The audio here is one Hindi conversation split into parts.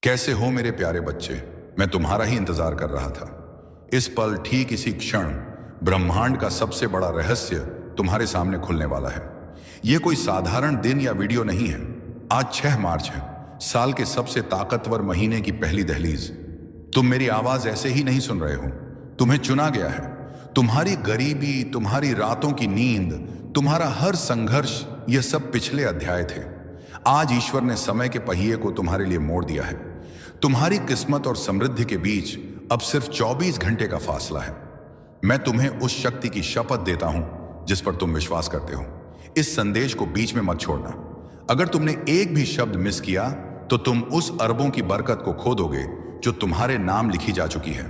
कैसे हो मेरे प्यारे बच्चे। मैं तुम्हारा ही इंतजार कर रहा था। इस पल ठीक इसी क्षण ब्रह्मांड का सबसे बड़ा रहस्य तुम्हारे सामने खुलने वाला है। यह कोई साधारण दिन या वीडियो नहीं है। आज 6 मार्च है, साल के सबसे ताकतवर महीने की पहली दहलीज। तुम मेरी आवाज ऐसे ही नहीं सुन रहे हो, तुम्हें चुना गया है। तुम्हारी गरीबी, तुम्हारी रातों की नींद, तुम्हारा हर संघर्ष, यह सब पिछले अध्याय थे। आज ईश्वर ने समय के पहिए को तुम्हारे लिए मोड़ दिया है। तुम्हारी किस्मत और समृद्धि के बीच अब सिर्फ 24 घंटे का फासला है। मैं तुम्हें उस शक्ति की शपथ देता हूं जिस पर तुम विश्वास करते हो। इस संदेश को बीच में मत छोड़ना। अगर तुमने एक भी शब्द मिस किया तो तुम उस अरबों की बरकत को खो दोगे जो तुम्हारे नाम लिखी जा चुकी है।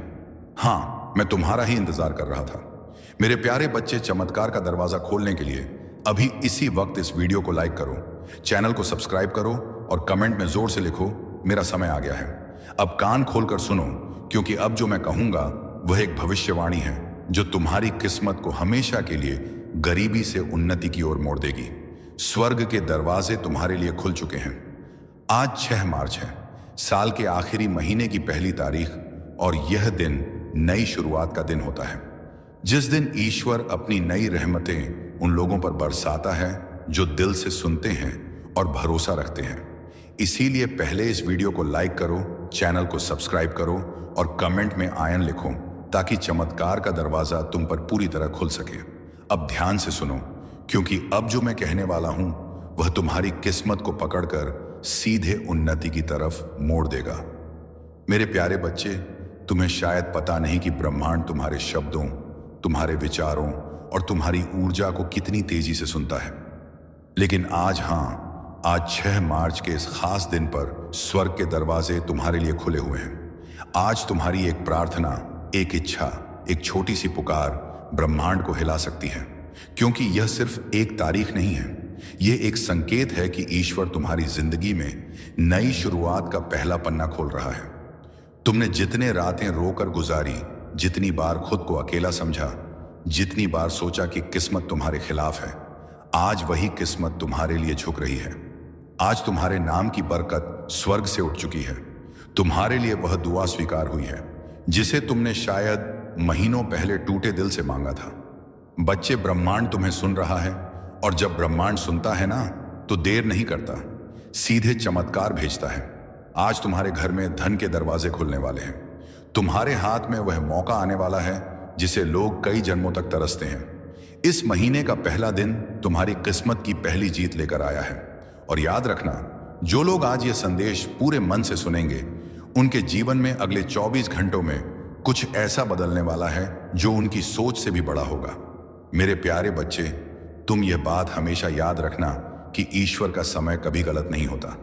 हाँ, मैं तुम्हारा ही इंतजार कर रहा था। मेरे प्यारे बच्चे, चमत्कार का दरवाजा खोलने के लिए अभी इसी वक्त इस वीडियो को लाइक करो, चैनल को सब्सक्राइब करो और कमेंट में जोर से लिखो, मेरा समय आ गया है। अब कान खोलकर सुनो, क्योंकि अब जो मैं कहूंगा वह एक भविष्यवाणी है जो तुम्हारी किस्मत को हमेशा के लिए गरीबी से उन्नति की ओर मोड़ देगी। स्वर्ग के दरवाजे तुम्हारे लिए खुल चुके हैं। आज 6 मार्च है, साल के आखिरी महीने की पहली तारीख, और यह दिन नई शुरुआत का दिन होता है, जिस दिन ईश्वर अपनी नई रहमतें उन लोगों पर बरसाता है जो दिल से सुनते हैं और भरोसा रखते हैं। इसीलिए पहले इस वीडियो को लाइक करो, चैनल को सब्सक्राइब करो और कमेंट में आयन लिखो, ताकि चमत्कार का दरवाजा तुम पर पूरी तरह खुल सके। अब ध्यान से सुनो, क्योंकि अब जो मैं कहने वाला हूं वह तुम्हारी किस्मत को पकड़कर सीधे उन्नति की तरफ मोड़ देगा। मेरे प्यारे बच्चे, तुम्हें शायद पता नहीं कि ब्रह्मांड तुम्हारे शब्दों, तुम्हारे विचारों और तुम्हारी ऊर्जा को कितनी तेजी से सुनता है। लेकिन आज, आज 6 मार्च के इस खास दिन पर स्वर्ग के दरवाजे तुम्हारे लिए खुले हुए हैं। आज तुम्हारी एक प्रार्थना, एक इच्छा, एक छोटी सी पुकार ब्रह्मांड को हिला सकती है, क्योंकि यह सिर्फ एक तारीख नहीं है, यह एक संकेत है कि ईश्वर तुम्हारी जिंदगी में नई शुरुआत का पहला पन्ना खोल रहा है। तुमने जितने रातें रोकर गुजारी, जितनी बार खुद को अकेला समझा, जितनी बार सोचा कि किस्मत तुम्हारे खिलाफ है, आज वही किस्मत तुम्हारे लिए झुक रही है। आज तुम्हारे नाम की बरकत स्वर्ग से उठ चुकी है। तुम्हारे लिए वह दुआ स्वीकार हुई है जिसे तुमने शायद महीनों पहले टूटे दिल से मांगा था। बच्चे, ब्रह्मांड तुम्हें सुन रहा है, और जब ब्रह्मांड सुनता है ना, तो देर नहीं करता, सीधे चमत्कार भेजता है। आज तुम्हारे घर में धन के दरवाजे खुलने वाले हैं। तुम्हारे हाथ में वह मौका आने वाला है जिसे लोग कई जन्मों तक तरसते हैं। इस महीने का पहला दिन तुम्हारी किस्मत की पहली जीत लेकर आया है। और याद रखना, जो लोग आज ये संदेश पूरे मन से सुनेंगे, उनके जीवन में अगले 24 घंटों में कुछ ऐसा बदलने वाला है जो उनकी सोच से भी बड़ा होगा। मेरे प्यारे बच्चे, तुम यह बात हमेशा याद रखना कि ईश्वर का समय कभी गलत नहीं होता।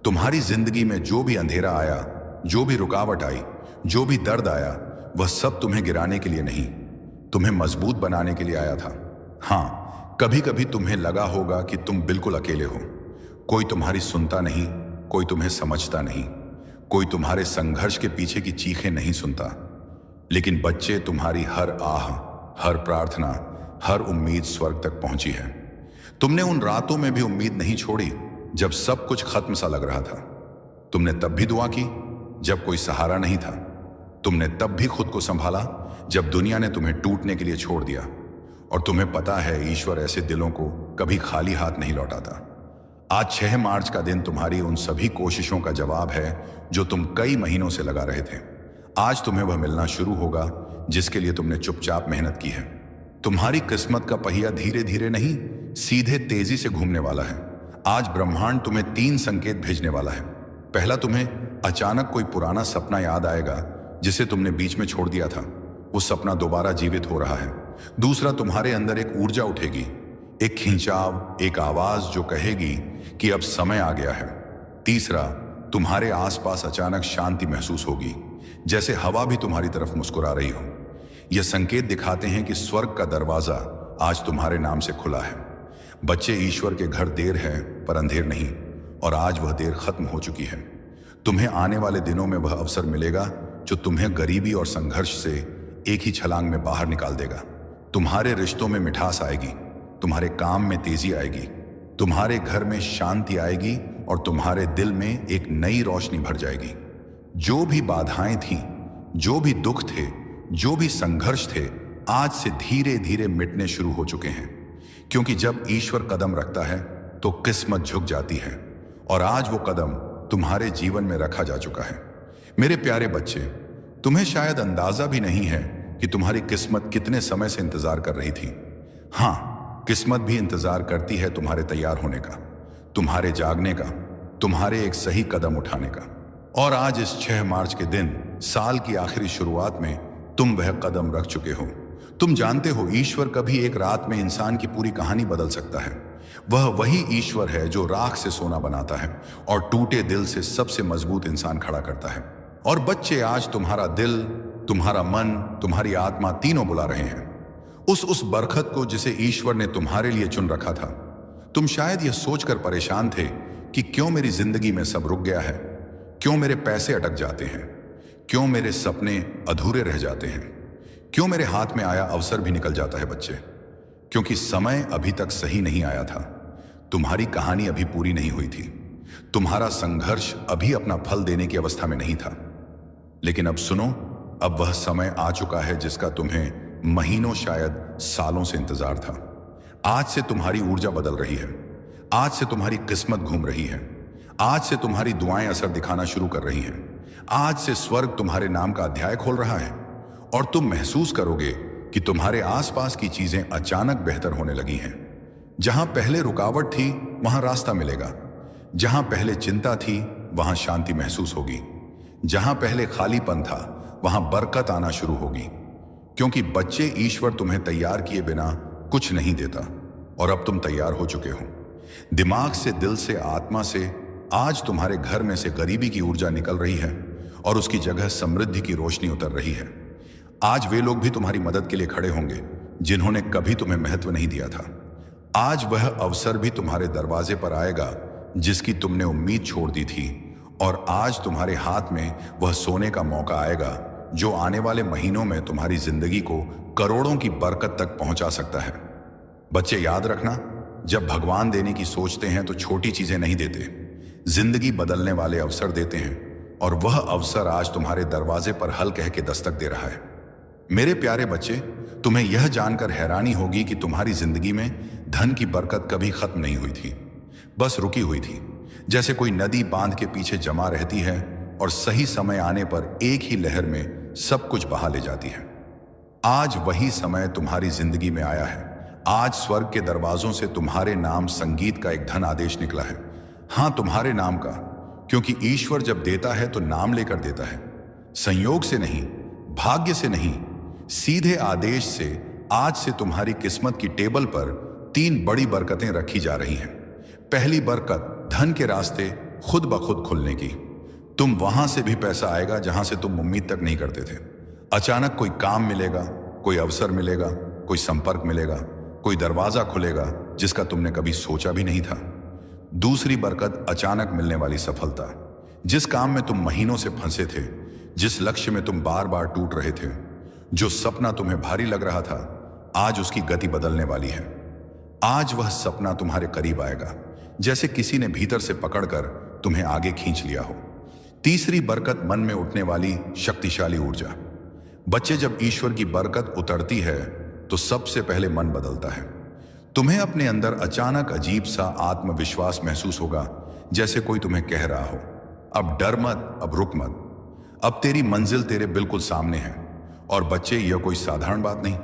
तुम्हारी जिंदगी में जो भी अंधेरा आया, जो भी रुकावट आई, जो भी दर्द आया, वह सब तुम्हें गिराने के लिए नहीं, तुम्हें मजबूत बनाने के लिए आया था। हाँ, कभी कभी तुम्हें लगा होगा कि तुम बिल्कुल अकेले हो। कोई तुम्हारी सुनता नहीं, कोई तुम्हें समझता नहीं, कोई तुम्हारे संघर्ष के पीछे की चीखें नहीं सुनता। लेकिन बच्चे, तुम्हारी हर आह, हर प्रार्थना, हर उम्मीद स्वर्ग तक पहुंची है। तुमने उन रातों में भी उम्मीद नहीं छोड़ी जब सब कुछ खत्म सा लग रहा था। तुमने तब भी दुआ की जब कोई सहारा नहीं था। तुमने तब भी खुद को संभाला जब दुनिया ने तुम्हें टूटने के लिए छोड़ दिया। और तुम्हें पता है, ईश्वर ऐसे दिलों को कभी खाली हाथ नहीं लौटाता। आज 6 मार्च का दिन तुम्हारी उन सभी कोशिशों का जवाब है जो तुम कई महीनों से लगा रहे थे। आज तुम्हें वह मिलना शुरू होगा जिसके लिए तुमने चुपचाप मेहनत की है। तुम्हारी किस्मत का पहिया धीरे धीरे नहीं, सीधे तेजी से घूमने वाला है। आज ब्रह्मांड तुम्हें 3 संकेत भेजने वाला है। पहला, तुम्हें अचानक कोई पुराना सपना याद आएगा जिसे तुमने बीच में छोड़ दिया था। वो सपना दोबारा जीवित हो रहा है। दूसरा, तुम्हारे अंदर एक ऊर्जा उठेगी, एक खिंचाव, एक आवाज जो कहेगी कि अब समय आ गया है। तीसरा, तुम्हारे आसपास अचानक शांति महसूस होगी, जैसे हवा भी तुम्हारी तरफ मुस्कुरा रही हो। यह संकेत दिखाते हैं कि स्वर्ग का दरवाजा आज तुम्हारे नाम से खुला है। बच्चे, ईश्वर के घर देर है पर अंधेर नहीं, और आज वह देर खत्म हो चुकी है। तुम्हें आने वाले दिनों में वह अवसर मिलेगा जो तुम्हें गरीबी और संघर्ष से एक ही छलांग में बाहर निकाल देगा। तुम्हारे रिश्तों में मिठास आएगी, तुम्हारे काम में तेजी आएगी, तुम्हारे घर में शांति आएगी और तुम्हारे दिल में एक नई रोशनी भर जाएगी। जो भी बाधाएं थीं, जो भी दुख थे, जो भी संघर्ष थे, आज से धीरे धीरे मिटने शुरू हो चुके हैं। क्योंकि जब ईश्वर कदम रखता है तो किस्मत झुक जाती है, और आज वो कदम तुम्हारे जीवन में रखा जा चुका है। मेरे प्यारे बच्चे, तुम्हें शायद अंदाजा भी नहीं है कि तुम्हारी किस्मत कितने समय से इंतजार कर रही थी। हाँ, किस्मत भी इंतजार करती है तुम्हारे तैयार होने का, तुम्हारे जागने का, तुम्हारे एक सही कदम उठाने का। और आज इस 6 मार्च के दिन, साल की आखिरी शुरुआत में, तुम वह कदम रख चुके हो। तुम जानते हो, ईश्वर कभी एक रात में इंसान की पूरी कहानी बदल सकता है। वह वही ईश्वर है जो राख से सोना बनाता है और टूटे दिल से सबसे मजबूत इंसान खड़ा करता है। और बच्चे, आज तुम्हारा दिल, तुम्हारा मन, तुम्हारी आत्मा तीनों बुला रहे हैं उस बरखत को जिसे ईश्वर ने तुम्हारे लिए चुन रखा था। तुम शायद यह सोचकर परेशान थे कि क्यों मेरी जिंदगी में सब रुक गया है, क्यों मेरे पैसे अटक जाते हैं, क्यों मेरे सपने अधूरे रह जाते हैं, क्यों मेरे हाथ में आया अवसर भी निकल जाता है। बच्चे, क्योंकि समय अभी तक सही नहीं आया था, तुम्हारी कहानी अभी पूरी नहीं हुई थी, तुम्हारा संघर्ष अभी अपना फल देने की अवस्था में नहीं था। लेकिन अब सुनो, अब वह समय आ चुका है जिसका तुम्हें महीनों, शायद सालों से इंतजार था। आज से तुम्हारी ऊर्जा बदल रही है, आज से तुम्हारी किस्मत घूम रही है, आज से तुम्हारी दुआएं असर दिखाना शुरू कर रही हैं, आज से स्वर्ग तुम्हारे नाम का अध्याय खोल रहा है, और तुम महसूस करोगे कि तुम्हारे आसपास की चीजें अचानक बेहतर होने लगी हैं। जहां पहले रुकावट थी, वहां रास्ता मिलेगा। जहां पहले चिंता थी, वहां शांति महसूस होगी। जहां पहले खालीपन था, वहां बरकत आना शुरू होगी। क्योंकि बच्चे, ईश्वर तुम्हें तैयार किए बिना कुछ नहीं देता, और अब तुम तैयार हो चुके हो। दिमाग से, दिल से, आत्मा से आज तुम्हारे घर में से गरीबी की ऊर्जा निकल रही है और उसकी जगह समृद्धि की रोशनी उतर रही है। आज वे लोग भी तुम्हारी मदद के लिए खड़े होंगे जिन्होंने कभी तुम्हें महत्व नहीं दिया था। आज वह अवसर भी तुम्हारे दरवाजे पर आएगा जिसकी तुमने उम्मीद छोड़ दी थी, और आज तुम्हारे हाथ में वह सोने का मौका आएगा जो आने वाले महीनों में तुम्हारी जिंदगी को करोड़ों की बरकत तक पहुंचा सकता है। बच्चे, याद रखना, जब भगवान देने की सोचते हैं तो छोटी चीजें नहीं देते, जिंदगी बदलने वाले अवसर देते हैं, और वह अवसर आज तुम्हारे दरवाजे पर हल कह के दस्तक दे रहा है। मेरे प्यारे बच्चे, तुम्हें यह जानकर हैरानी होगी कि तुम्हारी जिंदगी में धन की बरकत कभी खत्म नहीं हुई थी, बस रुकी हुई थी। जैसे कोई नदी बांध के पीछे जमा रहती है और सही समय आने पर एक ही लहर में सब कुछ बहा ले जाती है। आज वही समय तुम्हारी जिंदगी में आया है। आज स्वर्ग के दरवाजों से तुम्हारे नाम संगीत का एक धन आदेश निकला है। हाँ, तुम्हारे नाम का, क्योंकि ईश्वर जब देता है तो नाम लेकर देता है, संयोग से नहीं, भाग्य से नहीं, सीधे आदेश से। आज से तुम्हारी किस्मत की टेबल पर 3 बड़ी बरकतें रखी जा रही हैं। पहली बरकत, धन के रास्ते खुद ब खुद खुलने की। तुम वहां से भी पैसा आएगा जहां से तुम उम्मीद तक नहीं करते थे। अचानक कोई काम मिलेगा, कोई अवसर मिलेगा, कोई संपर्क मिलेगा, कोई दरवाजा खुलेगा जिसका तुमने कभी सोचा भी नहीं था। दूसरी बरकत, अचानक मिलने वाली सफलता। जिस काम में तुम महीनों से फंसे थे, जिस लक्ष्य में तुम बार बार टूट रहे थे, जो सपना तुम्हें भारी लग रहा था, आज उसकी गति बदलने वाली है। आज वह सपना तुम्हारे करीब आएगा, जैसे किसी ने भीतर से पकड़कर तुम्हें आगे खींच लिया हो। तीसरी बरकत, मन में उठने वाली शक्तिशाली ऊर्जा। बच्चे, जब ईश्वर की बरकत उतरती है तो सबसे पहले मन बदलता है। तुम्हें अपने अंदर अचानक अजीब सा आत्मविश्वास महसूस होगा, जैसे कोई तुम्हें कह रहा हो, अब डर मत, अब रुक मत, अब तेरी मंजिल तेरे बिल्कुल सामने है। और बच्चे, यह कोई साधारण बात नहीं,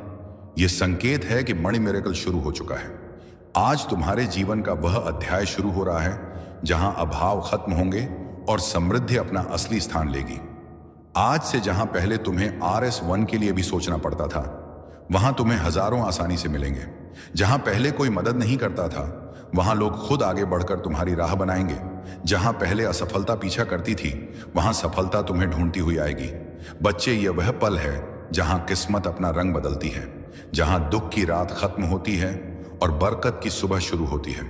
यह संकेत है कि मणि मिरेकल शुरू हो चुका है। आज तुम्हारे जीवन का वह अध्याय शुरू हो रहा है जहां अभाव खत्म होंगे और समृद्धि अपना असली स्थान लेगी। आज से जहां पहले तुम्हें RS1 के लिए भी सोचना पड़ता था, वहां तुम्हें हजारों आसानी से मिलेंगे। जहां पहले कोई मदद नहीं करता था, वहां लोग खुद आगे बढ़कर तुम्हारी राह बनाएंगे। जहां पहले असफलता पीछा करती थी, वहां सफलता तुम्हें ढूंढती हुई आएगी। बच्चे, यह वह पल है जहां किस्मत अपना रंग बदलती है, जहां दुख की रात खत्म होती है और बरकत की सुबह शुरू होती है।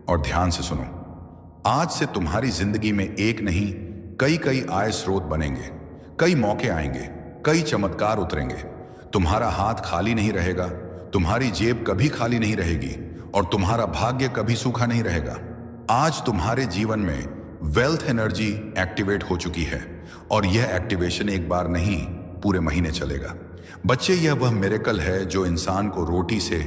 और ध्यान से सुनो, आज से तुम्हारी जिंदगी में एक नहीं, कई आय स्रोत बनेंगे, कई मौके आएंगे, कई चमत्कार उतरेंगे। तुम्हारा हाथ खाली नहीं रहेगा, तुम्हारी जेब कभी खाली नहीं रहेगी, और तुम्हारा भाग्य कभी सूखा नहीं रहेगा। आज तुम्हारे जीवन में वेल्थ एनर्जी एक्टिवेट हो चुकी है और यह एक्टिवेशन एक बार नहीं पूरे महीने चलेगा। बच्चे, यह वह मिरेकल है जो इंसान को रोटी से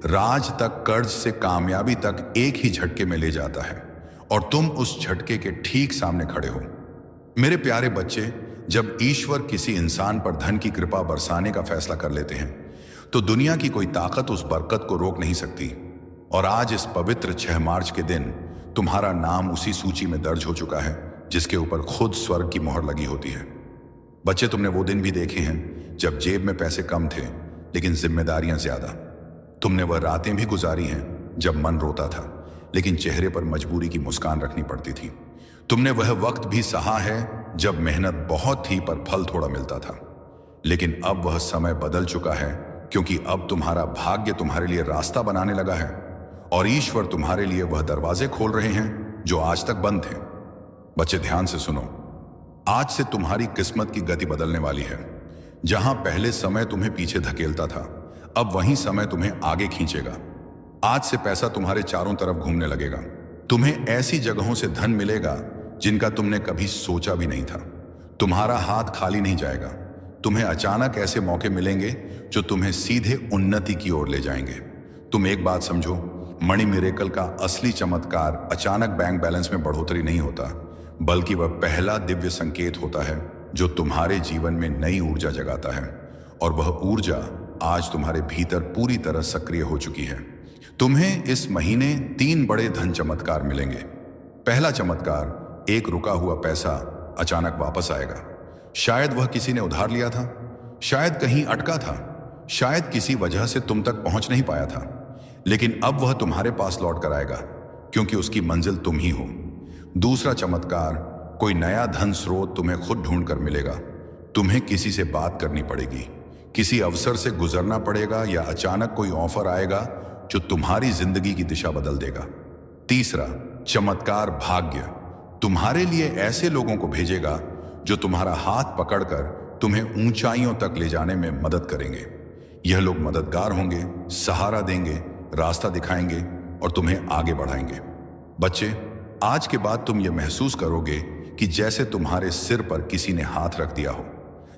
राज तक, कर्ज से कामयाबी तक एक ही झटके में ले जाता है और तुम उस झटके के ठीक सामने खड़े हो। मेरे प्यारे बच्चे, जब ईश्वर किसी इंसान पर धन की कृपा बरसाने का फैसला कर लेते हैं तो दुनिया की कोई ताकत उस बरकत को रोक नहीं सकती। और आज इस पवित्र 6 मार्च के दिन तुम्हारा नाम उसी सूची में दर्ज हो चुका है जिसके ऊपर खुद स्वर्ग की मोहर लगी होती है। बच्चे, तुमने वो दिन भी देखे हैं जब जेब में पैसे कम थे लेकिन जिम्मेदारियां ज्यादा। तुमने वह रातें भी गुजारी हैं जब मन रोता था लेकिन चेहरे पर मजबूरी की मुस्कान रखनी पड़ती थी। तुमने वह वक्त भी सहा है जब मेहनत बहुत थी पर फल थोड़ा मिलता था। लेकिन अब वह समय बदल चुका है, क्योंकि अब तुम्हारा भाग्य तुम्हारे लिए रास्ता बनाने लगा है और ईश्वर तुम्हारे लिए वह दरवाजे खोल रहे हैं जो आज तक बंद थे। बच्चे, ध्यान से सुनो। आज से तुम्हारी किस्मत की गति बदलने वाली है। जहां पहले समय तुम्हें पीछे धकेलता था, अब वही समय तुम्हें आगे खींचेगा। आज से पैसा तुम्हारे चारों तरफ घूमने लगेगा। तुम्हें ऐसी जगहों से धन मिलेगा जिनका तुमने कभी सोचा भी नहीं था। तुम्हारा हाथ खाली नहीं जाएगा। तुम्हें अचानक ऐसे मौके मिलेंगे जो तुम्हें सीधे उन्नति की ओर ले जाएंगे। तुम एक बात समझो, मणि मिरेकल का असली चमत्कार अचानक बैंक बैलेंस में बढ़ोतरी नहीं होता, बल्कि वह पहला दिव्य संकेत होता है जो तुम्हारे जीवन में नई ऊर्जा जगाता है। और वह ऊर्जा आज तुम्हारे भीतर पूरी तरह सक्रिय हो चुकी है। तुम्हें इस महीने 3 बड़े धन चमत्कार मिलेंगे। पहला चमत्कार, एक रुका हुआ पैसा अचानक वापस आएगा। शायद वह किसी ने उधार लिया था, शायद कहीं अटका था, शायद किसी वजह से तुम तक पहुंच नहीं पाया था, लेकिन अब वह तुम्हारे पास लौट कर आएगा क्योंकि उसकी मंजिल तुम ही हो। दूसरा चमत्कार, कोई नया धन स्रोत तुम्हें खुद ढूंढ कर मिलेगा। तुम्हें किसी से बात करनी पड़ेगी, किसी अवसर से गुजरना पड़ेगा या अचानक कोई ऑफर आएगा जो तुम्हारी जिंदगी की दिशा बदल देगा। तीसरा चमत्कार, भाग्य तुम्हारे लिए ऐसे लोगों को भेजेगा जो तुम्हारा हाथ पकड़कर तुम्हें ऊंचाइयों तक ले जाने में मदद करेंगे। यह लोग मददगार होंगे, सहारा देंगे, रास्ता दिखाएंगे और तुम्हें आगे बढ़ाएंगे। बच्चे, आज के बाद तुम यह महसूस करोगे कि जैसे तुम्हारे सिर पर किसी ने हाथ रख दिया हो,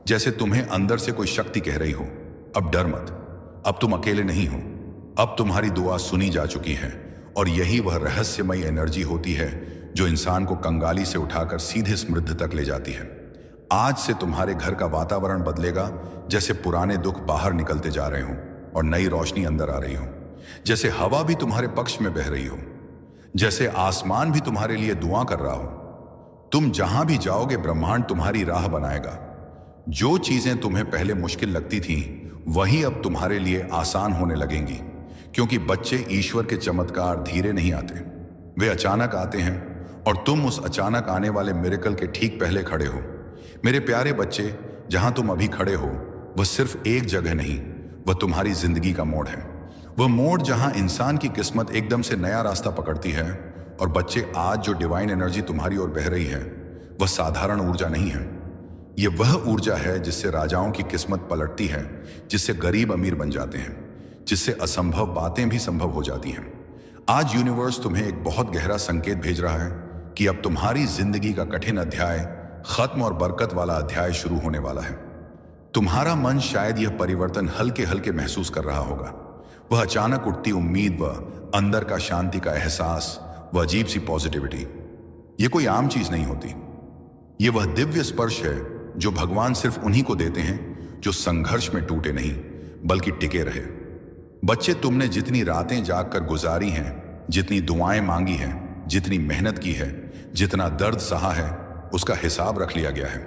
जैसे तुम्हें अंदर से कोई शक्ति कह रही हो, अब डर मत, अब तुम अकेले नहीं हो, अब तुम्हारी दुआ सुनी जा चुकी है। और यही वह रहस्यमयी एनर्जी होती है जो इंसान को कंगाली से उठाकर सीधे समृद्धि तक ले जाती है। आज से तुम्हारे घर का वातावरण बदलेगा, जैसे पुराने दुख बाहर निकलते जा रहे हों और नई रोशनी अंदर आ रही हो, जैसे हवा भी तुम्हारे पक्ष में बह रही हो, जैसे आसमान भी तुम्हारे लिए दुआ कर रहा हो। तुम जहां भी जाओगे, ब्रह्मांड तुम्हारी राह बनाएगा। जो चीजें तुम्हें पहले मुश्किल लगती थीं, वही अब तुम्हारे लिए आसान होने लगेंगी, क्योंकि बच्चे, ईश्वर के चमत्कार धीरे नहीं आते, वे अचानक आते हैं और तुम उस अचानक आने वाले मिरेकल के ठीक पहले खड़े हो। मेरे प्यारे बच्चे, जहां तुम अभी खड़े हो वह सिर्फ एक जगह नहीं, वह तुम्हारी जिंदगी का मोड़ है। वह मोड़ जहां इंसान की किस्मत एकदम से नया रास्ता पकड़ती है। और बच्चे, आज जो डिवाइन एनर्जी तुम्हारी ओर बह रही है वह साधारण ऊर्जा नहीं है। यह वह ऊर्जा है जिससे राजाओं की किस्मत पलटती है, जिससे गरीब अमीर बन जाते हैं, जिससे असंभव बातें भी संभव हो जाती हैं। आज यूनिवर्स तुम्हें एक बहुत गहरा संकेत भेज रहा है कि अब तुम्हारी जिंदगी का कठिन अध्याय खत्म और बरकत वाला अध्याय शुरू होने वाला है। तुम्हारा मन शायद यह परिवर्तन हल्के हल्के महसूस कर रहा होगा। वह अचानक उठती उम्मीद, वह अंदर का शांति का एहसास, वह अजीब सी पॉजिटिविटी। यह कोई आम चीज नहीं होती। यह वह दिव्य स्पर्श है जो भगवान सिर्फ उन्हीं को देते हैं जो संघर्ष में टूटे नहीं बल्कि टिके रहे। बच्चे, तुमने जितनी रातें जागकर गुजारी हैं, जितनी दुआएं मांगी हैं, जितनी मेहनत की है, जितना दर्द सहा है, उसका हिसाब रख लिया गया है।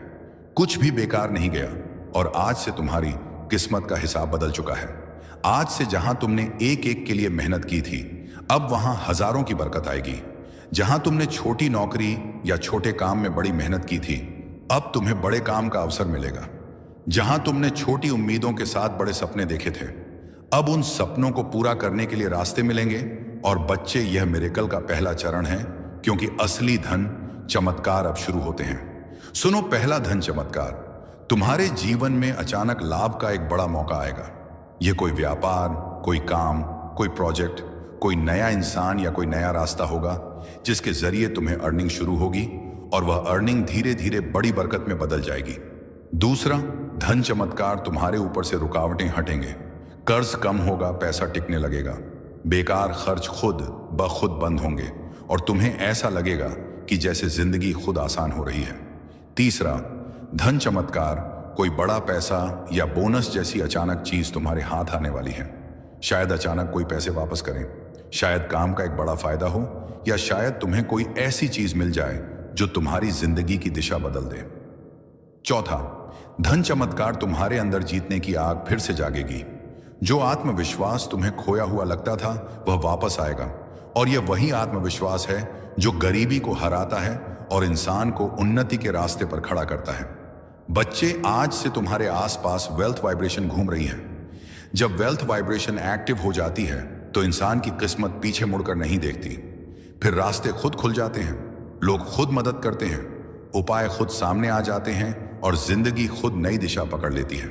कुछ भी बेकार नहीं गया और आज से तुम्हारी किस्मत का हिसाब बदल चुका है। आज से जहां तुमने एक एक के लिए मेहनत की थी, अब वहां हजारों की बरकत आएगी। जहां तुमने छोटी नौकरी या छोटे काम में बड़ी मेहनत की थी, अब तुम्हें बड़े काम का अवसर मिलेगा। जहां तुमने छोटी उम्मीदों के साथ बड़े सपने देखे थे, अब उन सपनों को पूरा करने के लिए रास्ते मिलेंगे। और बच्चे, यह मिरेकल का पहला चरण है, क्योंकि असली धन चमत्कार अब शुरू होते हैं। सुनो, पहला धन चमत्कार, तुम्हारे जीवन में अचानक लाभ का एक बड़ा मौका आएगा। यह कोई व्यापार, कोई काम, कोई प्रोजेक्ट, कोई नया इंसान या कोई नया रास्ता होगा जिसके जरिए तुम्हें अर्निंग शुरू होगी और वह अर्निंग धीरे धीरे बड़ी बरकत में बदल जाएगी। दूसरा, धन चमत्कार तुम्हारे ऊपर से रुकावटें हटेंगे, कर्ज कम होगा, पैसा टिकने लगेगा, बेकार खर्च खुद ब खुद बंद होंगे और तुम्हें ऐसा लगेगा कि जैसे जिंदगी खुद आसान हो रही है। तीसरा, धन चमत्कार कोई बड़ा पैसा या बोनस जैसी अचानक चीज तुम्हारे हाथ आने वाली है। शायद अचानक कोई पैसे वापस करें, शायद काम का एक बड़ा फायदा हो, या शायद तुम्हें कोई ऐसी चीज मिल जाए जो तुम्हारी जिंदगी की दिशा बदल दे। चौथा, धन चमत्कार तुम्हारे अंदर जीतने की आग फिर से जागेगी। जो आत्मविश्वास तुम्हें खोया हुआ लगता था वह वापस आएगा, और यह वही आत्मविश्वास है जो गरीबी को हराता है और इंसान को उन्नति के रास्ते पर खड़ा करता है। बच्चे, आज से तुम्हारे आसपास वेल्थ वाइब्रेशन घूम रही है। जब वेल्थ वाइब्रेशन एक्टिव हो जाती है तो इंसान की किस्मत पीछे मुड़कर नहीं देखती। फिर रास्ते खुद खुल जाते हैं, लोग खुद मदद करते हैं, उपाय खुद सामने आ जाते हैं और जिंदगी खुद नई दिशा पकड़ लेती है।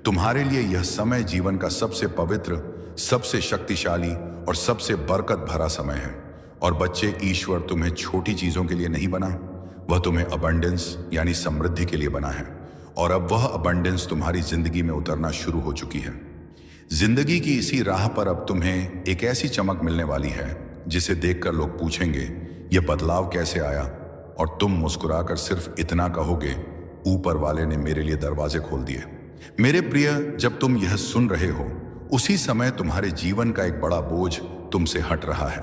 तुम्हारे लिए यह समय जीवन का सबसे पवित्र, सबसे शक्तिशाली और सबसे बरकत भरा समय है। और बच्चे, ईश्वर तुम्हें छोटी चीजों के लिए नहीं बना, वह तुम्हें अबंडेंस यानी समृद्धि के लिए बना है। और अब वह अबंडेंस तुम्हारी जिंदगी में उतरना शुरू हो चुकी है। जिंदगी की इसी राह पर अब तुम्हें एक ऐसी चमक मिलने वाली है जिसे देखकर लोग पूछेंगे, यह बदलाव कैसे आया? और तुम मुस्कुराकर सिर्फ इतना कहोगे, ऊपर वाले ने मेरे लिए दरवाजे खोल दिए। मेरे प्रिय, जब तुम यह सुन रहे हो उसी समय तुम्हारे जीवन का एक बड़ा बोझ तुमसे हट रहा है।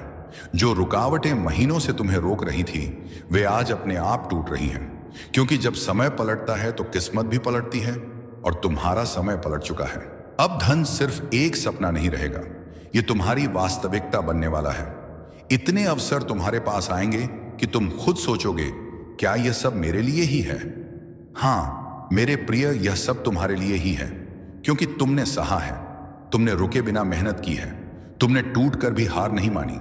जो रुकावटें महीनों से तुम्हें रोक रही थी वे आज अपने आप टूट रही हैं, क्योंकि जब समय पलटता है तो किस्मत भी पलटती है और तुम्हारा समय पलट चुका है। अब धन सिर्फ एक सपना नहीं रहेगा, यह तुम्हारी वास्तविकता बनने वाला है। इतने अवसर तुम्हारे पास आएंगे कि तुम खुद सोचोगे, क्या यह सब मेरे लिए ही है? हाँ मेरे प्रिय, यह सब तुम्हारे लिए ही है, क्योंकि तुमने सहा है, तुमने रुके बिना मेहनत की है, तुमने टूट कर भी हार नहीं मानी।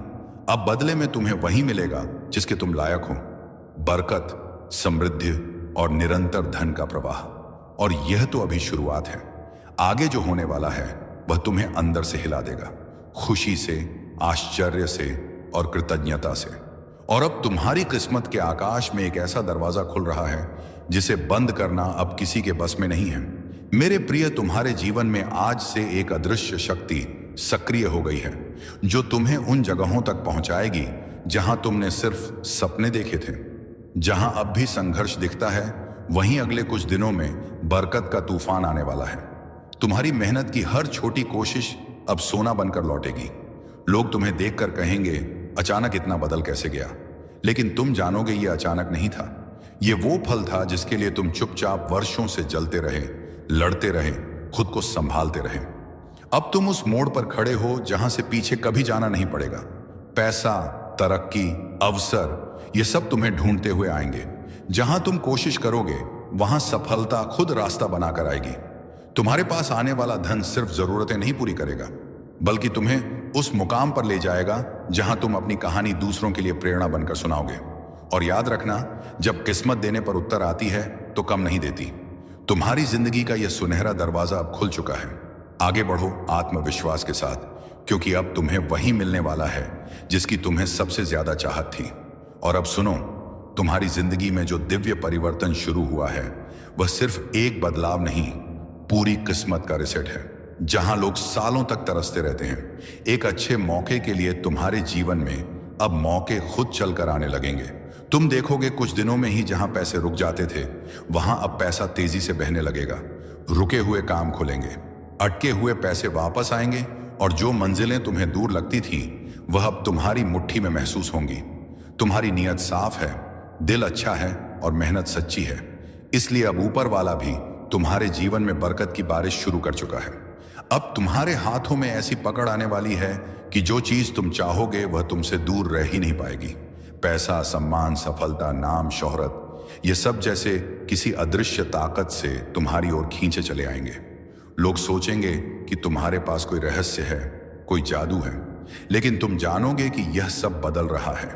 अब बदले में तुम्हें वही मिलेगा जिसके तुम लायक हो, बरकत, समृद्धि और निरंतर धन का प्रवाह। और यह तो अभी शुरुआत है, आगे जो होने वाला है वह तुम्हें अंदर से हिला देगा, खुशी से, आश्चर्य से और कृतज्ञता से। और अब तुम्हारी किस्मत के आकाश में एक ऐसा दरवाजा खुल रहा है जिसे बंद करना अब किसी के बस में नहीं है। मेरे प्रिय, तुम्हारे जीवन में आज से एक अदृश्य शक्ति सक्रिय हो गई है जो तुम्हें उन जगहों तक पहुंचाएगी जहां तुमने सिर्फ सपने देखे थे। जहां अब भी संघर्ष दिखता है वहीं अगले कुछ दिनों में बरकत का तूफान आने वाला है। तुम्हारी मेहनत की हर छोटी कोशिश अब सोना बनकर लौटेगी। लोग तुम्हें देखकर कहेंगे, अचानक इतना बदल कैसे गया? लेकिन तुम जानोगे ये अचानक नहीं था, ये वो फल था जिसके लिए तुम चुपचाप वर्षों से जलते रहे, लड़ते रहे, खुद को संभालते रहे। अब तुम उस मोड़ पर खड़े हो जहां से पीछे कभी जाना नहीं पड़ेगा। पैसा, तरक्की, अवसर, ये सब तुम्हें ढूंढते हुए आएंगे। जहां तुम कोशिश करोगे वहां सफलता खुद रास्ता बनाकर आएगी। तुम्हारे पास आने वाला धन सिर्फ जरूरतें नहीं पूरी करेगा, बल्कि तुम्हें उस मुकाम पर ले जाएगा जहां तुम अपनी कहानी दूसरों के लिए प्रेरणा बनकर सुनाओगे। और याद रखना, जब किस्मत देने पर उत्तर आती है तो कम नहीं देती। तुम्हारी जिंदगी का यह सुनहरा दरवाजा अब खुल चुका है। आगे बढ़ो आत्मविश्वास के साथ, क्योंकि अब तुम्हें वही मिलने वाला है जिसकी तुम्हें सबसे ज्यादा चाहत थी। और अब सुनो, तुम्हारी जिंदगी में जो दिव्य परिवर्तन शुरू हुआ है वह सिर्फ एक बदलाव नहीं, पूरी किस्मत का रिसेट है। जहां लोग सालों तक तरसते रहते हैं एक अच्छे मौके के लिए, तुम्हारे जीवन में अब मौके खुद चलकर आने लगेंगे। तुम देखोगे कुछ दिनों में ही जहां पैसे रुक जाते थे वहां अब पैसा तेजी से बहने लगेगा। रुके हुए काम खुलेंगे, अटके हुए पैसे वापस आएंगे और जो मंजिलें तुम्हें दूर लगती थी वह अब तुम्हारी मुट्ठी में महसूस होंगी। तुम्हारी नीयत साफ है, दिल अच्छा है और मेहनत सच्ची है, इसलिए अब ऊपर वाला भी तुम्हारे जीवन में बरकत की बारिश शुरू कर चुका है। अब तुम्हारे हाथों में ऐसी पकड़ आने वाली है कि जो चीज तुम चाहोगे वह तुमसे दूर रह ही नहीं पाएगी। पैसा, सम्मान, सफलता, नाम, शोहरत, ये सब जैसे किसी अदृश्य ताकत से तुम्हारी ओर खींचे चले आएंगे। लोग सोचेंगे कि तुम्हारे पास कोई रहस्य है, कोई जादू है, लेकिन तुम जानोगे कि यह सब बदल रहा है,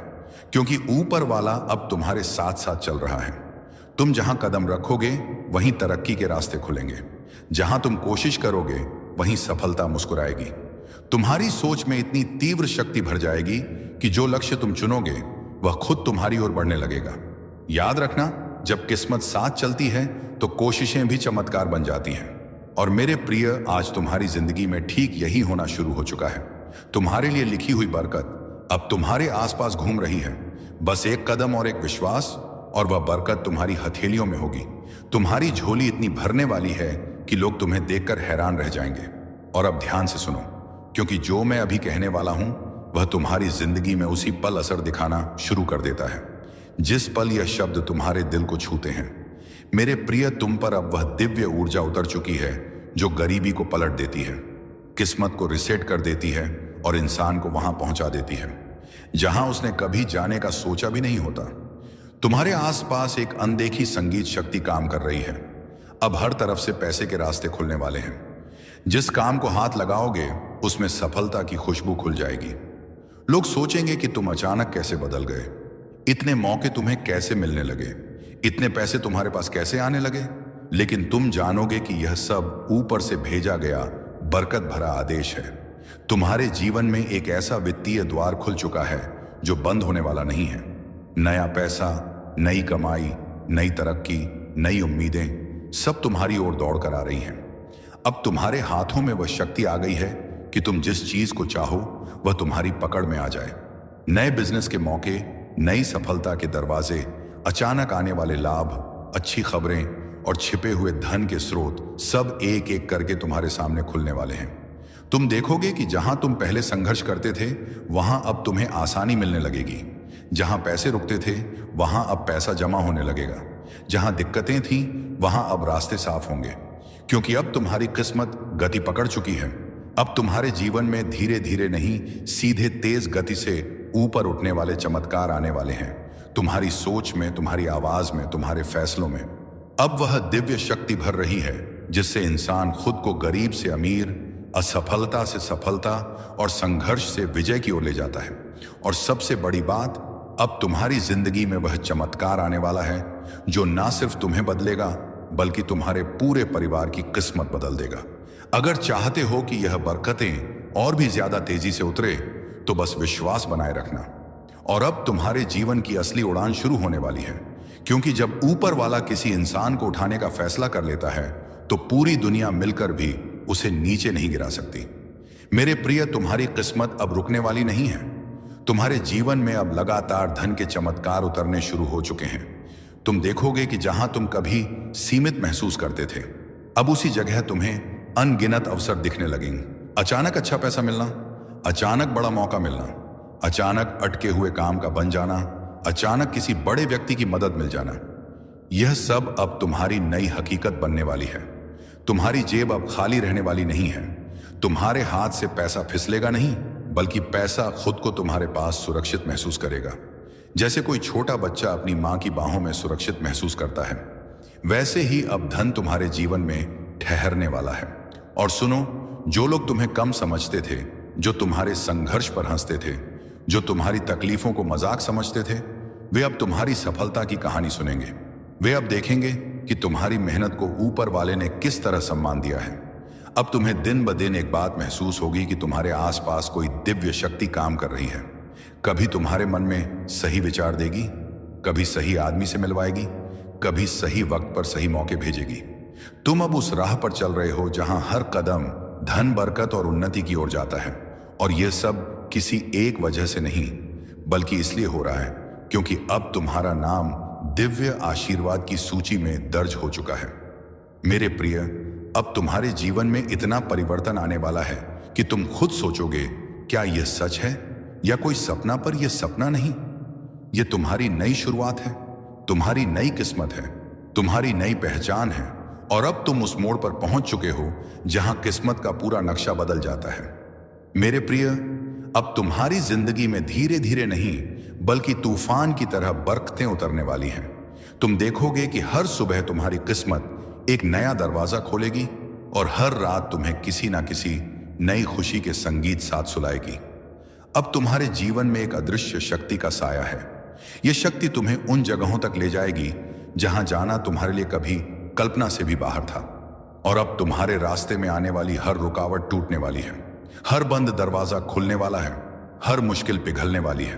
क्योंकि ऊपर वाला अब तुम्हारे साथ साथ चल रहा है। तुम जहां कदम रखोगे वहीं तरक्की के रास्ते खुलेंगे, जहां तुम कोशिश करोगे वहीं सफलता मुस्कुराएगी। तुम्हारी सोच में इतनी तीव्र शक्ति भर जाएगी कि जो लक्ष्य तुम चुनोगे वह खुद तुम्हारी ओर बढ़ने लगेगा। याद रखना, जब किस्मत साथ चलती है तो कोशिशें भी चमत्कार बन जाती हैं। और मेरे प्रिय, आज तुम्हारी जिंदगी में ठीक यही होना शुरू हो चुका है। तुम्हारे लिए लिखी हुई बरकत अब तुम्हारे आसपास घूम रही है। बस एक कदम और एक विश्वास, और वह बरकत तुम्हारी हथेलियों में होगी। तुम्हारी झोली इतनी भरने वाली है कि लोग तुम्हें देखकर हैरान रह जाएंगे। और अब ध्यान से सुनो, क्योंकि जो मैं अभी कहने वाला हूं वह तुम्हारी जिंदगी में उसी पल असर दिखाना शुरू कर देता है जिस पल यह शब्द तुम्हारे दिल को छूते हैं। मेरे प्रिय, तुम पर अब वह दिव्य ऊर्जा उतर चुकी है जो गरीबी को पलट देती है, किस्मत को रिसेट कर देती है और इंसान को वहां पहुंचा देती है जहां उसने कभी जाने का सोचा भी नहीं होता। तुम्हारे आसपास एक अनदेखी संगीत शक्ति काम कर रही है। अब हर तरफ से पैसे के रास्ते खुलने वाले हैं। जिस काम को हाथ लगाओगे उसमें सफलता की खुशबू खुल जाएगी। लोग सोचेंगे कि तुम अचानक कैसे बदल गए, इतने मौके तुम्हें कैसे मिलने लगे, इतने पैसे तुम्हारे पास कैसे आने लगे। लेकिन तुम जानोगे कि यह सब ऊपर से भेजा गया बरकत भरा आदेश है। तुम्हारे जीवन में एक ऐसा वित्तीय द्वार खुल चुका है जो बंद होने वाला नहीं है। नया पैसा, नई कमाई, नई तरक्की, नई उम्मीदें सब तुम्हारी ओर दौड़ कर आ रही हैं। अब तुम्हारे हाथों में वह शक्ति आ गई है कि तुम जिस चीज को चाहो वह तुम्हारी पकड़ में आ जाए। नए बिजनेस के मौके, नई सफलता के दरवाजे, अचानक आने वाले लाभ, अच्छी खबरें और छिपे हुए धन के स्रोत सब एक एक करके तुम्हारे सामने खुलने वाले हैं। तुम देखोगे कि जहां तुम पहले संघर्ष करते थे वहां अब तुम्हें आसानी मिलने लगेगी। जहां पैसे रुकते थे वहां अब पैसा जमा होने लगेगा। जहां दिक्कतें थीं वहां अब रास्ते साफ होंगे, क्योंकि अब तुम्हारी किस्मत गति पकड़ चुकी है। अब तुम्हारे जीवन में धीरे धीरे नहीं, सीधे तेज गति से ऊपर उठने वाले चमत्कार आने वाले हैं। तुम्हारी सोच में, तुम्हारी आवाज में, तुम्हारे फैसलों में अब वह दिव्य शक्ति भर रही है जिससे इंसान खुद को गरीब से अमीर, असफलता से सफलता और संघर्ष से विजय की ओर ले जाता है। और सबसे बड़ी बात, अब तुम्हारी जिंदगी में वह चमत्कार आने वाला है जो ना सिर्फ तुम्हें बदलेगा बल्कि तुम्हारे पूरे परिवार की किस्मत बदल देगा। अगर चाहते हो कि यह बरकतें और भी ज्यादा तेजी से उतरे तो बस विश्वास बनाए रखना। और अब तुम्हारे जीवन की असली उड़ान शुरू होने वाली है, क्योंकि जब ऊपर वाला किसी इंसान को उठाने का फैसला कर लेता है तो पूरी दुनिया मिलकर भी उसे नीचे नहीं गिरा सकती। मेरे प्रिय, तुम्हारी किस्मत अब रुकने वाली नहीं है। तुम्हारे जीवन में अब लगातार धन के चमत्कार उतरने शुरू हो चुके हैं। तुम देखोगे कि जहां तुम कभी सीमित महसूस करते थे अब उसी जगह तुम्हें अनगिनत अवसर दिखने लगेंगे। अचानक अच्छा पैसा मिलना, अचानक बड़ा मौका मिलना, अचानक अटके हुए काम का बन जाना, अचानक किसी बड़े व्यक्ति की मदद मिल जाना, यह सब अब तुम्हारी नई हकीकत बनने वाली है। तुम्हारी जेब अब खाली रहने वाली नहीं है। तुम्हारे हाथ से पैसा फिसलेगा नहीं, बल्कि पैसा खुद को तुम्हारे पास सुरक्षित महसूस करेगा। जैसे कोई छोटा बच्चा अपनी मां की बाहों में सुरक्षित महसूस करता है, वैसे ही अब धन तुम्हारे जीवन में ठहरने वाला है। और सुनो, जो लोग तुम्हें कम समझते थे, जो तुम्हारे संघर्ष पर हंसते थे, जो तुम्हारी तकलीफों को मजाक समझते थे, वे अब तुम्हारी सफलता की कहानी सुनेंगे। वे अब देखेंगे कि तुम्हारी मेहनत को ऊपर वाले ने किस तरह सम्मान दिया है। अब तुम्हें दिन ब दिन एक बात महसूस होगी कि तुम्हारे आसपास कोई दिव्य शक्ति काम कर रही है। कभी तुम्हारे मन में सही विचार देगी, कभी सही आदमी से मिलवाएगी, कभी सही वक्त पर सही मौके भेजेगी। तुम अब उस राह पर चल रहे हो जहां हर कदम धन, बरकत और उन्नति की ओर जाता है। और यह सब किसी एक वजह से नहीं, बल्कि इसलिए हो रहा है क्योंकि अब तुम्हारा नाम दिव्य आशीर्वाद की सूची में दर्ज हो चुका है। मेरे प्रिय, अब तुम्हारे जीवन में इतना परिवर्तन आने वाला है कि तुम खुद सोचोगे, क्या यह सच है या कोई सपना? पर यह सपना नहीं, यह तुम्हारी नई शुरुआत है, तुम्हारी नई किस्मत है, तुम्हारी नई पहचान है। और अब तुम उस मोड़ पर पहुंच चुके हो जहां किस्मत का पूरा नक्शा बदल जाता है। मेरे प्रिय, अब तुम्हारी जिंदगी में धीरे धीरे नहीं बल्कि तूफान की तरह बरकतें उतरने वाली हैं। तुम देखोगे कि हर सुबह तुम्हारी किस्मत एक नया दरवाजा खोलेगी और हर रात तुम्हें किसी ना किसी नई खुशी के संगीत साथ सुलाएगी। अब तुम्हारे जीवन में एक अदृश्य शक्ति का साया है। यह शक्ति तुम्हें उन जगहों तक ले जाएगी जहां जाना तुम्हारे लिए कभी कल्पना से भी बाहर था। और अब तुम्हारे रास्ते में आने वाली हर रुकावट टूटने वाली है, हर बंद दरवाजा खुलने वाला है, हर मुश्किल पिघलने वाली है,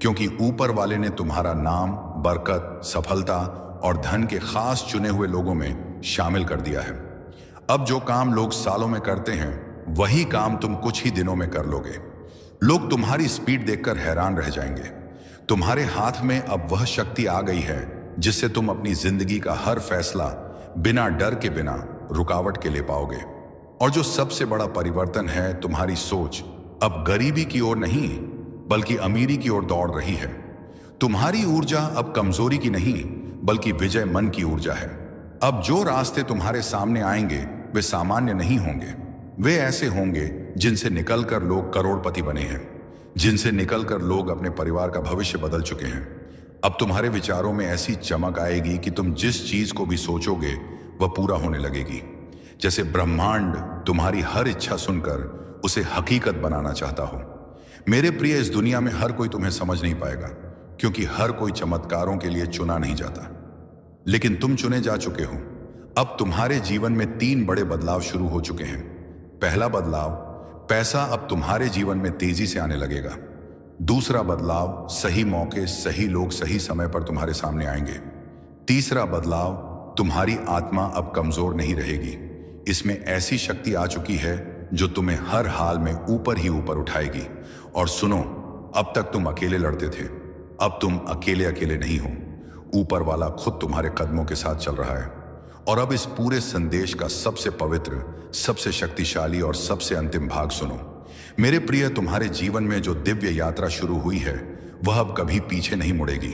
क्योंकि ऊपर वाले ने तुम्हारा नाम, बरकत, सफलता और धन के खास चुने हुए लोगों में शामिल कर दिया है। अब जो काम लोग सालों में करते हैं, वही काम तुम कुछ ही दिनों में कर लोगे। लोग तुम्हारी स्पीड देखकर हैरान रह जाएंगे। तुम्हारे हाथ में अब वह शक्ति आ गई है जिससे तुम अपनी जिंदगी का हर फैसला बिना डर के, बिना रुकावट के ले पाओगे। और जो सबसे बड़ा परिवर्तन है, तुम्हारी सोच अब गरीबी की ओर नहीं बल्कि अमीरी की ओर दौड़ रही है। तुम्हारी ऊर्जा अब कमजोरी की नहीं बल्कि विजय मन की ऊर्जा है। अब जो रास्ते तुम्हारे सामने आएंगे वे सामान्य नहीं होंगे। वे ऐसे होंगे जिनसे निकलकर लोग करोड़पति बने हैं, जिनसे निकलकर लोग अपने परिवार का भविष्य बदल चुके हैं। अब तुम्हारे विचारों में ऐसी चमक आएगी कि तुम जिस चीज को भी सोचोगे वह पूरा होने लगेगी। जैसे ब्रह्मांड तुम्हारी हर इच्छा सुनकर उसे हकीकत बनाना चाहता हो। मेरे प्रिय, इस दुनिया में हर कोई तुम्हें समझ नहीं पाएगा, क्योंकि हर कोई चमत्कारों के लिए चुना नहीं जाता, लेकिन तुम चुने जा चुके हो। अब तुम्हारे जीवन में 3 बड़े बदलाव शुरू हो चुके हैं। पहला बदलाव, पैसा अब तुम्हारे जीवन में तेजी से आने लगेगा। दूसरा बदलाव, सही मौके, सही लोग सही समय पर तुम्हारे सामने आएंगे। तीसरा बदलाव, तुम्हारी आत्मा अब कमजोर नहीं रहेगी। इसमें ऐसी शक्ति आ चुकी है जो तुम्हें हर हाल में ऊपर ही ऊपर उठाएगी। और सुनो, अब तक तुम अकेले लड़ते थे, अब तुम अकेले अकेले नहीं हो। ऊपर वाला खुद तुम्हारे कदमों के साथ चल रहा है। और अब इस पूरे संदेश का सबसे पवित्र, सबसे शक्तिशाली और सबसे अंतिम भाग सुनो। मेरे प्रिय, तुम्हारे जीवन में जो दिव्य यात्रा शुरू हुई है वह अब कभी पीछे नहीं मुड़ेगी।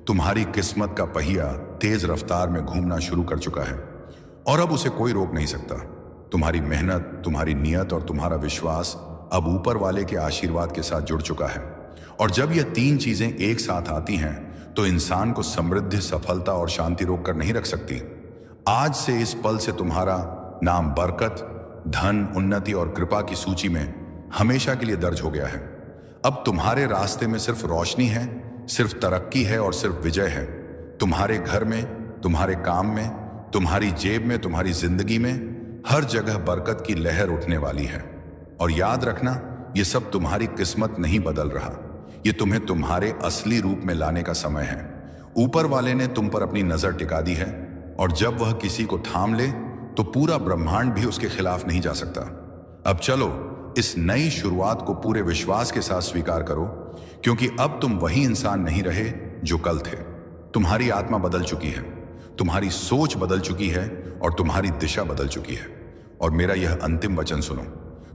तुम्हारी किस्मत का पहिया तेज रफ्तार में घूमना शुरू कर चुका है और अब उसे कोई रोक नहीं सकता। तुम्हारी मेहनत, तुम्हारी नियत और तुम्हारा विश्वास अब ऊपर वाले के आशीर्वाद के साथ जुड़ चुका है। और जब यह 3 चीजें एक साथ आती हैं तो इंसान को समृद्धि, सफलता और शांति रोक कर नहीं रख सकती। आज से, इस पल से तुम्हारा नाम बरकत, धन, उन्नति और कृपा की सूची में हमेशा के लिए दर्ज हो गया है। अब तुम्हारे रास्ते में सिर्फ रोशनी है, सिर्फ तरक्की है और सिर्फ विजय है। तुम्हारे घर में, तुम्हारे काम में, तुम्हारी जेब में, तुम्हारी जिंदगी में हर जगह बरकत की लहर उठने वाली है। और याद रखना, यह सब तुम्हारी किस्मत नहीं बदल रहा, यह तुम्हें तुम्हारे असली रूप में लाने का समय है। ऊपर वाले ने तुम पर अपनी नजर टिका दी है और जब वह किसी को थाम ले तो पूरा ब्रह्मांड भी उसके खिलाफ नहीं जा सकता। अब चलो, इस नई शुरुआत को पूरे विश्वास के साथ स्वीकार करो, क्योंकि अब तुम वही इंसान नहीं रहे जो कल थे। तुम्हारी आत्मा बदल चुकी है, तुम्हारी सोच बदल चुकी है और तुम्हारी दिशा बदल चुकी है। और मेरा यह अंतिम वचन सुनो,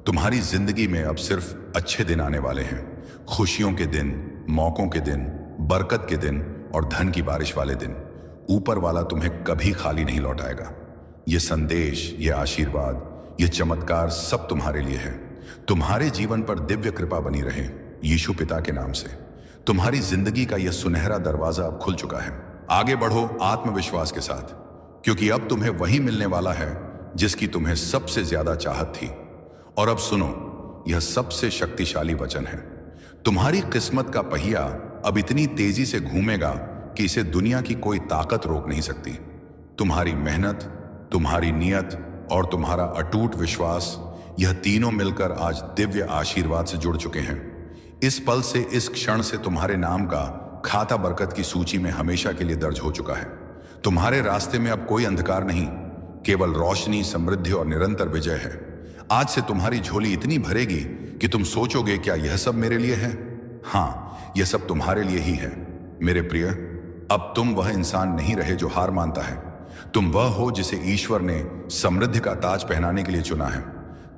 तुम्हारी जिंदगी में अब सिर्फ अच्छे दिन आने वाले हैं। खुशियों के दिन, मौकों के दिन, बरकत के दिन और धन की बारिश वाले दिन। ऊपर वाला तुम्हें कभी खाली नहीं लौटाएगा। यह संदेश, यह आशीर्वाद, यह चमत्कार सब तुम्हारे लिए है। तुम्हारे जीवन पर दिव्य कृपा बनी रहे यीशु पिता के नाम से। तुम्हारी जिंदगी का यह सुनहरा दरवाजा अब खुल चुका है। आगे बढ़ो आत्मविश्वास के साथ, क्योंकि अब तुम्हें वही मिलने वाला है जिसकी तुम्हें सबसे ज्यादा चाहत थी। और अब सुनो, यह सबसे शक्तिशाली वचन है। तुम्हारी किस्मत का पहिया अब इतनी तेजी से घूमेगा कि इसे दुनिया की कोई ताकत रोक नहीं सकती। तुम्हारी मेहनत, तुम्हारी नियत और तुम्हारा अटूट विश्वास, यह तीनों मिलकर आज दिव्य आशीर्वाद से जुड़ चुके हैं। इस पल से, इस क्षण से तुम्हारे नाम का खाता बरकत की सूची में हमेशा के लिए दर्ज हो चुका है। तुम्हारे रास्ते में अब कोई अंधकार नहीं, केवल रोशनी, समृद्धि और निरंतर विजय है। आज से तुम्हारी झोली इतनी भरेगी कि तुम सोचोगे, क्या यह सब मेरे लिए है? हाँ, यह सब तुम्हारे लिए ही है। मेरे प्रिय, अब तुम वह इंसान नहीं रहे जो हार मानता है। तुम वह हो जिसे ईश्वर ने समृद्धि का ताज पहनाने के लिए चुना है।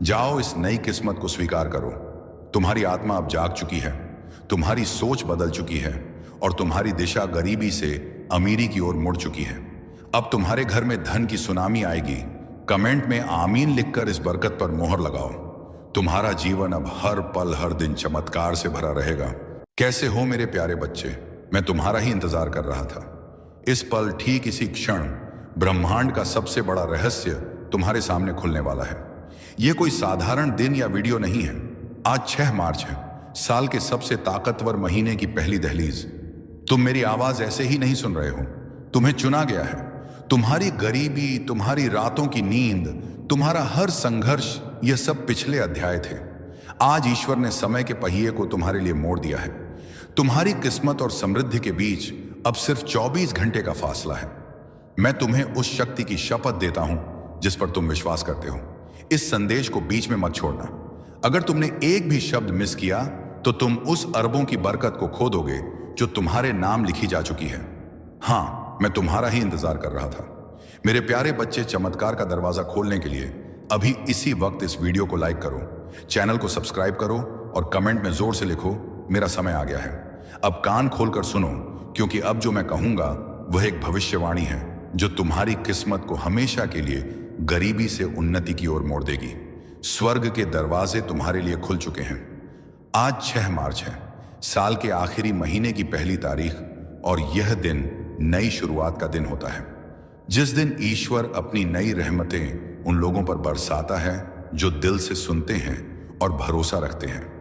जाओ, इस नई किस्मत को स्वीकार करो। तुम्हारी आत्मा अब जाग चुकी है, तुम्हारी सोच बदल चुकी है और तुम्हारी दिशा गरीबी से अमीरी की ओर मुड़ चुकी है। अब तुम्हारे घर में धन की सुनामी आएगी। कमेंट में आमीन लिखकर इस बरकत पर मोहर लगाओ। तुम्हारा जीवन अब हर पल, हर दिन चमत्कार से भरा रहेगा। कैसे हो मेरे प्यारे बच्चे? मैं तुम्हारा ही इंतजार कर रहा था। इस पल, ठीक इसी क्षण, ब्रह्मांड का सबसे बड़ा रहस्य तुम्हारे सामने खुलने वाला है। यह कोई साधारण दिन या वीडियो नहीं है। आज 6 मार्च है, साल के सबसे ताकतवर महीने की पहली दहलीज। तुम मेरी आवाज ऐसे ही नहीं सुन रहे हो, तुम्हें चुना गया है। तुम्हारी गरीबी, तुम्हारी रातों की नींद, तुम्हारा हर संघर्ष, यह सब पिछले अध्याय थे। आज ईश्वर ने समय के पहिए को तुम्हारे लिए मोड़ दिया है। तुम्हारी किस्मत और समृद्धि के बीच अब सिर्फ 24 घंटे का फासला है। मैं तुम्हें उस शक्ति की शपथ देता हूं जिस पर तुम विश्वास करते हो। इस संदेश को बीच में मत छोड़ना। अगर तुमने एक भी शब्द मिस किया तो तुम उस अरबों की बरकत को खो दोगे जो तुम्हारे नाम लिखी जा चुकी है। हाँ, मैं तुम्हारा ही इंतजार कर रहा था। मेरे प्यारे बच्चे, चमत्कार का दरवाजा खोलने के लिए अभी इसी वक्त इस वीडियो को लाइक करो, चैनल को सब्सक्राइब करो और कमेंट में जोर से लिखो, मेरा समय आ गया है। अब कान खोलकर सुनो, क्योंकि अब जो मैं कहूंगा वह एक भविष्यवाणी है जो तुम्हारी किस्मत को हमेशा के लिए गरीबी से उन्नति की ओर मोड़ देगी। स्वर्ग के दरवाजे तुम्हारे लिए खुल चुके हैं। आज 6 मार्च है, साल के आखिरी महीने की पहली तारीख, और यह दिन नई शुरुआत का दिन होता है, जिस दिन ईश्वर अपनी नई रहमतें उन लोगों पर बरसाता है जो दिल से सुनते हैं और भरोसा रखते हैं।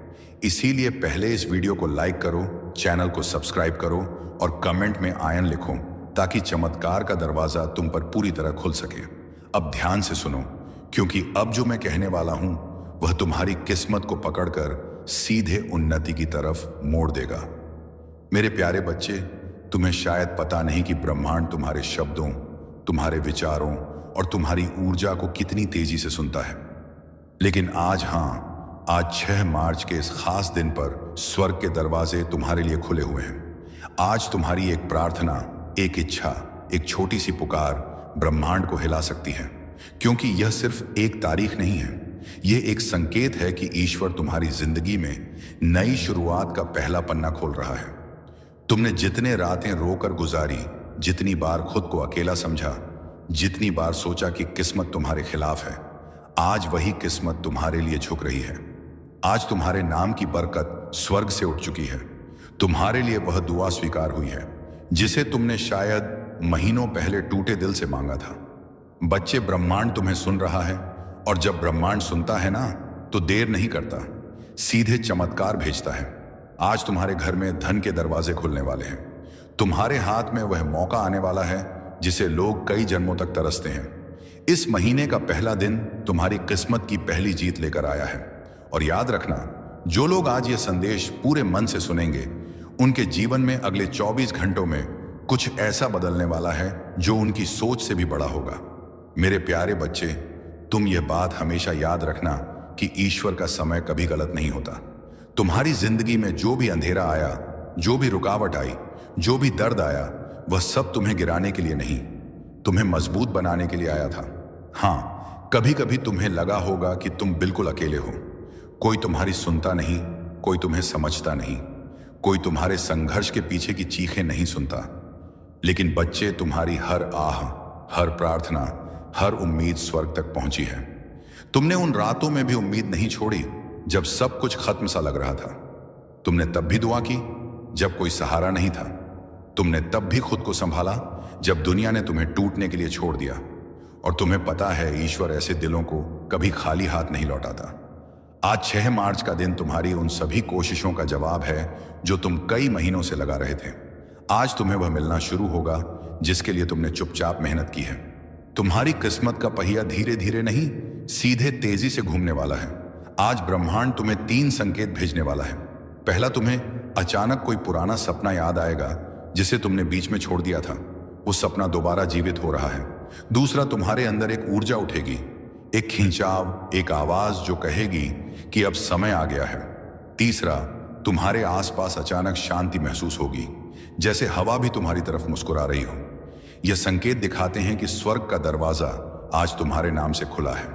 इसीलिए पहले इस वीडियो को लाइक करो, चैनल को सब्सक्राइब करो और कमेंट में आयन लिखो, ताकि चमत्कार का दरवाजा तुम पर पूरी तरह खुल सके। अब ध्यान से सुनो, क्योंकि अब जो मैं कहने वाला हूं वह तुम्हारी किस्मत को पकड़कर सीधे उन्नति की तरफ मोड़ देगा। मेरे प्यारे बच्चे, तुम्हें शायद पता नहीं कि ब्रह्मांड तुम्हारे शब्दों, तुम्हारे विचारों और तुम्हारी ऊर्जा को कितनी तेजी से सुनता है। लेकिन आज, आज 6 मार्च के इस खास दिन पर स्वर्ग के दरवाजे तुम्हारे लिए खुले हुए हैं। आज तुम्हारी एक प्रार्थना, एक इच्छा, एक छोटी सी पुकार ब्रह्मांड को हिला सकती है, क्योंकि यह सिर्फ एक तारीख नहीं है, यह एक संकेत है कि ईश्वर तुम्हारी जिंदगी में नई शुरुआत का पहला पन्ना खोल रहा है। तुमने जितने रातें रोकर गुजारी, जितनी बार खुद को अकेला समझा, जितनी बार सोचा कि किस्मत तुम्हारे खिलाफ है, आज वही किस्मत तुम्हारे लिए झुक रही है। आज तुम्हारे नाम की बरकत स्वर्ग से उठ चुकी है। तुम्हारे लिए वह दुआ स्वीकार हुई है जिसे तुमने शायद महीनों पहले टूटे दिल से मांगा था। बच्चे, ब्रह्मांड तुम्हें सुन रहा है, और जब ब्रह्मांड सुनता है ना, तो देर नहीं करता, सीधे चमत्कार भेजता है। आज तुम्हारे घर में धन के दरवाजे खुलने वाले हैं। तुम्हारे हाथ में वह मौका आने वाला है जिसे लोग कई जन्मों तक तरसते हैं। इस महीने का पहला दिन तुम्हारी किस्मत की पहली जीत लेकर आया है। और याद रखना, जो लोग आज यह संदेश पूरे मन से सुनेंगे, उनके जीवन में अगले 24 घंटों में कुछ ऐसा बदलने वाला है जो उनकी सोच से भी बड़ा होगा। मेरे प्यारे बच्चे, तुम यह बात हमेशा याद रखना कि ईश्वर का समय कभी गलत नहीं होता। तुम्हारी जिंदगी में जो भी अंधेरा आया, जो भी रुकावट आई, जो भी दर्द आया, वह सब तुम्हें गिराने के लिए नहीं, तुम्हें मजबूत बनाने के लिए आया था। हाँ, कभी कभी तुम्हें लगा होगा कि तुम बिल्कुल अकेले हो, कोई तुम्हारी सुनता नहीं, कोई तुम्हें समझता नहीं, कोई तुम्हारे संघर्ष के पीछे की चीखें नहीं सुनता। लेकिन बच्चे, तुम्हारी हर आह, हर प्रार्थना, हर उम्मीद स्वर्ग तक पहुंची है। तुमने उन रातों में भी उम्मीद नहीं छोड़ी जब सब कुछ खत्म सा लग रहा था। तुमने तब भी दुआ की जब कोई सहारा नहीं था। तुमने तब भी खुद को संभाला जब दुनिया ने तुम्हें टूटने के लिए छोड़ दिया। और तुम्हें पता है, ईश्वर ऐसे दिलों को कभी खाली हाथ नहीं लौटाता। आज 6 मार्च का दिन तुम्हारी उन सभी कोशिशों का जवाब है जो तुम कई महीनों से लगा रहे थे। आज तुम्हें वह मिलना शुरू होगा जिसके लिए तुमने चुपचाप मेहनत की है। तुम्हारी किस्मत का पहिया धीरे धीरे नहीं, सीधे तेजी से घूमने वाला है। आज ब्रह्मांड तुम्हें 3 संकेत भेजने वाला है। पहला, तुम्हें अचानक कोई पुराना सपना याद आएगा जिसे तुमने बीच में छोड़ दिया था। वो सपना दोबारा जीवित हो रहा है। दूसरा, तुम्हारे अंदर एक ऊर्जा उठेगी, एक खिंचाव, एक आवाज जो कहेगी कि अब समय आ गया है। तीसरा, तुम्हारे आसपास अचानक शांति महसूस होगी, जैसे हवा भी तुम्हारी तरफ मुस्कुरा रही हो। यह संकेत दिखाते हैं कि स्वर्ग का दरवाजा आज तुम्हारे नाम से खुला है।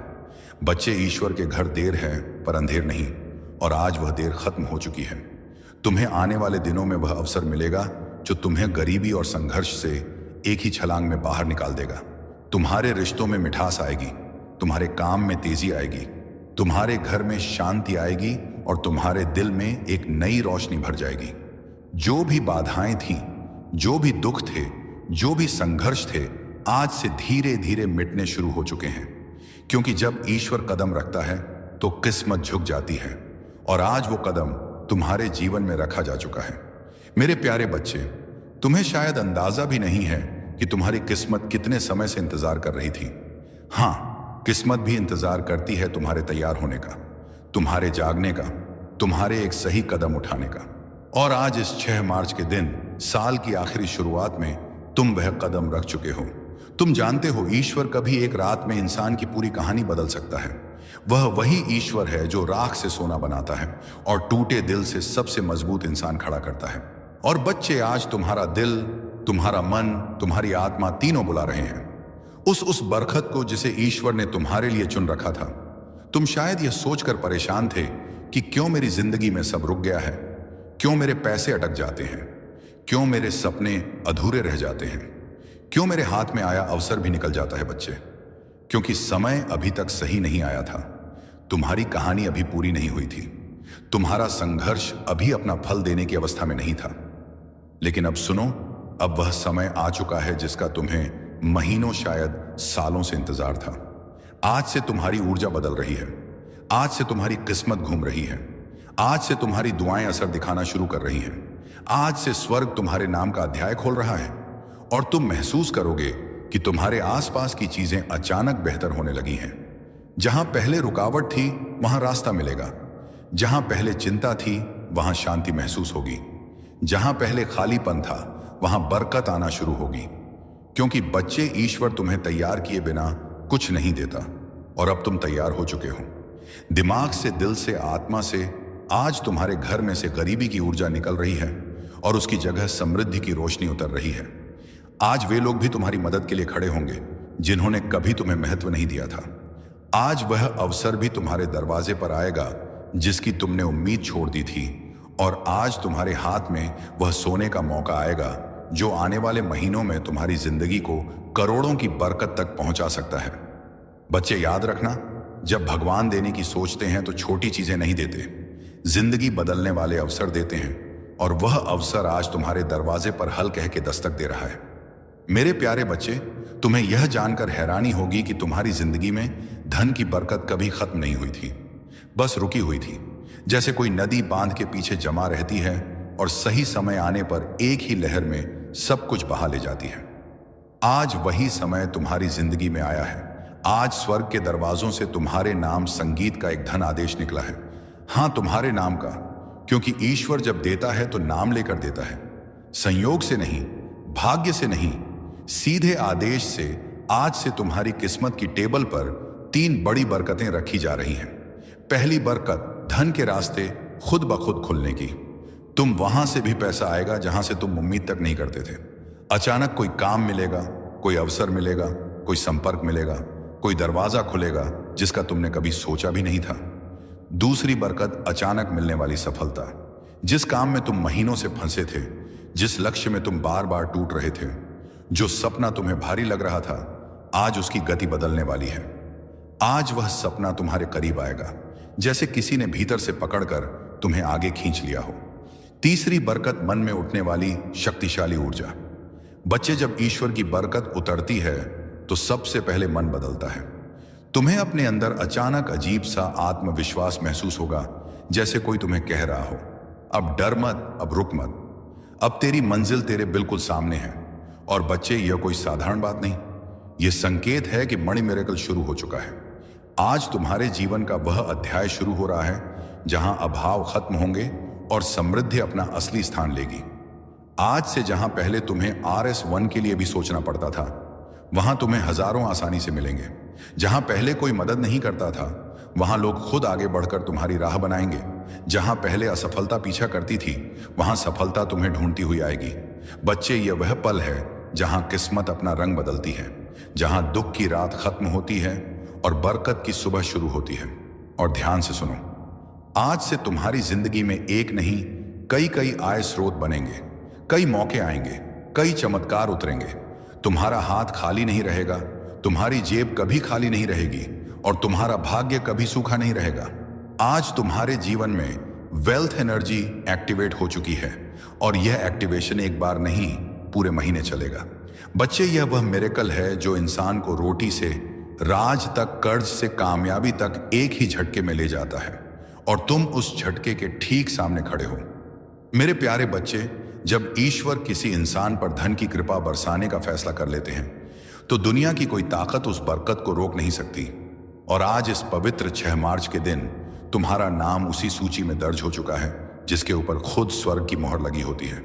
बच्चे, ईश्वर के घर देर है पर अंधेर नहीं, और आज वह देर खत्म हो चुकी है। तुम्हें आने वाले दिनों में वह अवसर मिलेगा जो तुम्हें गरीबी और संघर्ष से एक ही छलांग में बाहर निकाल देगा। तुम्हारे रिश्तों में मिठास आएगी, तुम्हारे काम में तेजी आएगी, तुम्हारे घर में शांति आएगी और तुम्हारे दिल में एक नई रोशनी भर जाएगी। जो भी बाधाएं थीं, जो भी दुख थे, जो भी संघर्ष थे, आज से धीरे धीरे मिटने शुरू हो चुके हैं। क्योंकि जब ईश्वर कदम रखता है तो किस्मत झुक जाती है, और आज वो कदम तुम्हारे जीवन में रखा जा चुका है। मेरे प्यारे बच्चे, तुम्हें शायद अंदाजा भी नहीं है कि तुम्हारी किस्मत कितने समय से इंतजार कर रही थी। हाँ, किस्मत भी इंतजार करती है तुम्हारे तैयार होने का, तुम्हारे जागने का, तुम्हारे एक सही कदम उठाने का। और आज इस 6 मार्च के दिन साल की आखिरी शुरुआत में तुम वह कदम रख चुके हो। तुम जानते हो ईश्वर कभी एक रात में इंसान की पूरी कहानी बदल सकता है। वह वही ईश्वर है जो राख से सोना बनाता है और टूटे दिल से सबसे मजबूत इंसान खड़ा करता है। और बच्चे, आज तुम्हारा दिल, तुम्हारा मन, तुम्हारी आत्मा तीनों बुला रहे हैं उस बरकत को जिसे ईश्वर ने तुम्हारे लिए चुन रखा था। तुम शायद यह सोचकर परेशान थे कि क्यों मेरी जिंदगी में सब रुक गया है, क्यों मेरे पैसे अटक जाते हैं, क्यों मेरे सपने अधूरे रह जाते हैं, क्यों मेरे हाथ में आया अवसर भी निकल जाता है। बच्चे, क्योंकि समय अभी तक सही नहीं आया था। तुम्हारी कहानी अभी पूरी नहीं हुई थी। तुम्हारा संघर्ष अभी अपना फल देने की अवस्था में नहीं था। लेकिन अब सुनो, अब वह समय आ चुका है जिसका तुम्हें महीनों, शायद सालों से इंतजार था। आज से तुम्हारी ऊर्जा बदल रही है। आज से तुम्हारी किस्मत घूम रही है। आज से तुम्हारी दुआएं असर दिखाना शुरू कर रही हैं। आज से स्वर्ग तुम्हारे नाम का अध्याय खोल रहा है और तुम महसूस करोगे कि तुम्हारे आसपास की चीजें अचानक बेहतर होने लगी हैं। जहां पहले रुकावट थी वहां रास्ता मिलेगा। जहां पहले चिंता थी वहां शांति महसूस होगी। जहां पहले खालीपन था वहां बरकत आना शुरू होगी। क्योंकि बच्चे, ईश्वर तुम्हें तैयार किए बिना कुछ नहीं देता और अब तुम तैयार हो चुके हो। दिमाग से, दिल से, आत्मा से आज तुम्हारे घर में से गरीबी की ऊर्जा निकल रही है और उसकी जगह समृद्धि की रोशनी उतर रही है। आज वे लोग भी तुम्हारी मदद के लिए खड़े होंगे जिन्होंने कभी तुम्हें महत्व नहीं दिया था। आज वह अवसर भी तुम्हारे दरवाजे पर आएगा जिसकी तुमने उम्मीद छोड़ दी थी। और आज तुम्हारे हाथ में वह सोने का मौका आएगा जो आने वाले महीनों में तुम्हारी जिंदगी को करोड़ों की बरकत तक पहुंचा सकता है। बच्चे, याद रखना, जब भगवान देने की सोचते हैं तो छोटी चीजें नहीं देते, जिंदगी बदलने वाले अवसर देते हैं। और वह अवसर आज तुम्हारे दरवाजे पर हल कह के दस्तक दे रहा है। मेरे प्यारे बच्चे, तुम्हें यह जानकर हैरानी होगी कि तुम्हारी जिंदगी में धन की बरकत कभी खत्म नहीं हुई थी, बस रुकी हुई थी। जैसे कोई नदी बांध के पीछे जमा रहती है और सही समय आने पर एक ही लहर में सब कुछ बहा ले जाती है। आज वही समय तुम्हारी जिंदगी में आया है। आज स्वर्ग के दरवाजों से तुम्हारे नाम संगीत का एक धन आदेश निकला है। हां, तुम्हारे नाम का, क्योंकि ईश्वर जब देता है तो नाम लेकर देता है, संयोग से नहीं, भाग्य से नहीं, सीधे आदेश से। आज से तुम्हारी किस्मत की टेबल पर 3 बड़ी बरकतें रखी जा रही हैं। पहली बरकत, धन के रास्ते खुद ब खुद खुलने की। तुम वहां से भी पैसा आएगा जहां से तुम उम्मीद तक नहीं करते थे। अचानक कोई काम मिलेगा, कोई अवसर मिलेगा, कोई संपर्क मिलेगा, कोई दरवाजा खुलेगा जिसका तुमने कभी सोचा भी नहीं था। दूसरी बरकत, अचानक मिलने वाली सफलता। जिस काम में तुम महीनों से फंसे थे, जिस लक्ष्य में तुम बार बार टूट रहे थे, जो सपना तुम्हें भारी लग रहा था, आज उसकी गति बदलने वाली है। आज वह सपना तुम्हारे करीब आएगा, जैसे किसी ने भीतर से पकड़कर तुम्हें आगे खींच लिया हो। तीसरी बरकत, मन में उठने वाली शक्तिशाली ऊर्जा। बच्चे, जब ईश्वर की बरकत उतरती है तो सबसे पहले मन बदलता है। तुम्हें अपने अंदर अचानक अजीब सा आत्मविश्वास महसूस होगा, जैसे कोई तुम्हें कह रहा हो, अब डर मत, अब रुक मत, अब तेरी मंजिल तेरे बिल्कुल सामने है। और बच्चे, यह कोई साधारण बात नहीं, यह संकेत है कि मणि मिरेकल शुरू हो चुका है। आज तुम्हारे जीवन का वह अध्याय शुरू हो रहा है जहां अभाव खत्म होंगे और समृद्धि अपना असली स्थान लेगी। आज से जहां पहले तुम्हें RS1 के लिए भी सोचना पड़ता था, वहां तुम्हें हजारों आसानी से मिलेंगे। जहां पहले कोई मदद नहीं करता था, वहां लोग खुद आगे बढ़कर तुम्हारी राह बनाएंगे। जहां पहले असफलता पीछा करती थी, वहां सफलता तुम्हें ढूंढती हुई आएगी। बच्चे, यह वह पल है जहां किस्मत अपना रंग बदलती है, जहां दुख की रात खत्म होती है और बरकत की सुबह शुरू होती है। और ध्यान से सुनो, आज से तुम्हारी जिंदगी में एक नहीं, कई आय स्रोत बनेंगे, कई मौके आएंगे, कई चमत्कार उतरेंगे। तुम्हारा हाथ खाली नहीं रहेगा, तुम्हारी जेब कभी खाली नहीं रहेगी और तुम्हारा भाग्य कभी सूखा नहीं रहेगा। आज तुम्हारे जीवन में वेल्थ एनर्जी एक्टिवेट हो चुकी है और यह एक्टिवेशन एक बार नहीं, पूरे महीने चलेगा। बच्चे, यह वह मिरेकल है जो इंसान को रोटी से राज तक, कर्ज से कामयाबी तक एक ही झटके में ले जाता है और तुम उस झटके के ठीक सामने खड़े हो। मेरे प्यारे बच्चे, जब ईश्वर किसी इंसान पर धन की कृपा बरसाने का फैसला कर लेते हैं तो दुनिया की कोई ताकत उस बरकत को रोक नहीं सकती। और आज इस पवित्र 6 मार्च के दिन तुम्हारा नाम उसी सूची में दर्ज हो चुका है जिसके ऊपर खुद स्वर्ग की मोहर लगी होती है।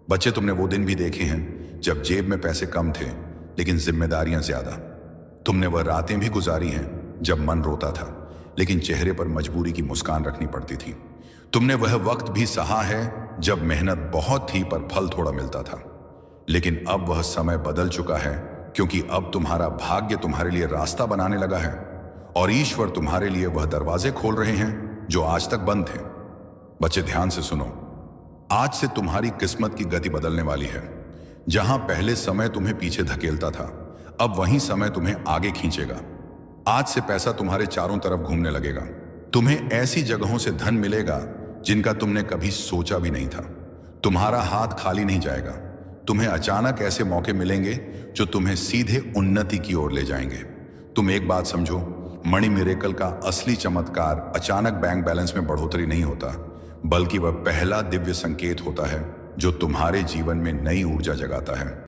बच्चे, तुमने वो दिन भी देखे हैं जब जेब में पैसे कम थे लेकिन जिम्मेदारियां ज्यादा। तुमने वह रातें भी गुजारी हैं जब मन रोता था लेकिन चेहरे पर मजबूरी की मुस्कान रखनी पड़ती थी। तुमने वह वक्त भी सहा है जब मेहनत बहुत थी पर फल थोड़ा मिलता था। लेकिन अब वह समय बदल चुका है, क्योंकि अब तुम्हारा भाग्य तुम्हारे लिए रास्ता बनाने लगा है और ईश्वर तुम्हारे लिए वह दरवाजे खोल रहे हैं जो आज तक बंद थे। बच्चे, ध्यान से सुनो। आज से तुम्हारी किस्मत की गति बदलने वाली है। जहां पहले समय तुम्हें पीछे धकेलता था, अब वही समय तुम्हें आगे खींचेगा। आज से पैसा तुम्हारे चारों तरफ घूमने लगेगा। तुम्हें ऐसी जगहों से धन मिलेगा जिनका तुमने कभी सोचा भी नहीं था। तुम्हारा हाथ खाली नहीं जाएगा। तुम्हें अचानक ऐसे मौके मिलेंगे जो तुम्हें सीधे उन्नति की ओर ले जाएंगे। तुम एक बात समझो, मनी मिरेकल का असली चमत्कार अचानक बैंक बैलेंस में बढ़ोतरी नहीं होता, बल्कि वह पहला दिव्य संकेत होता है जो तुम्हारे जीवन में नई ऊर्जा जगाता है।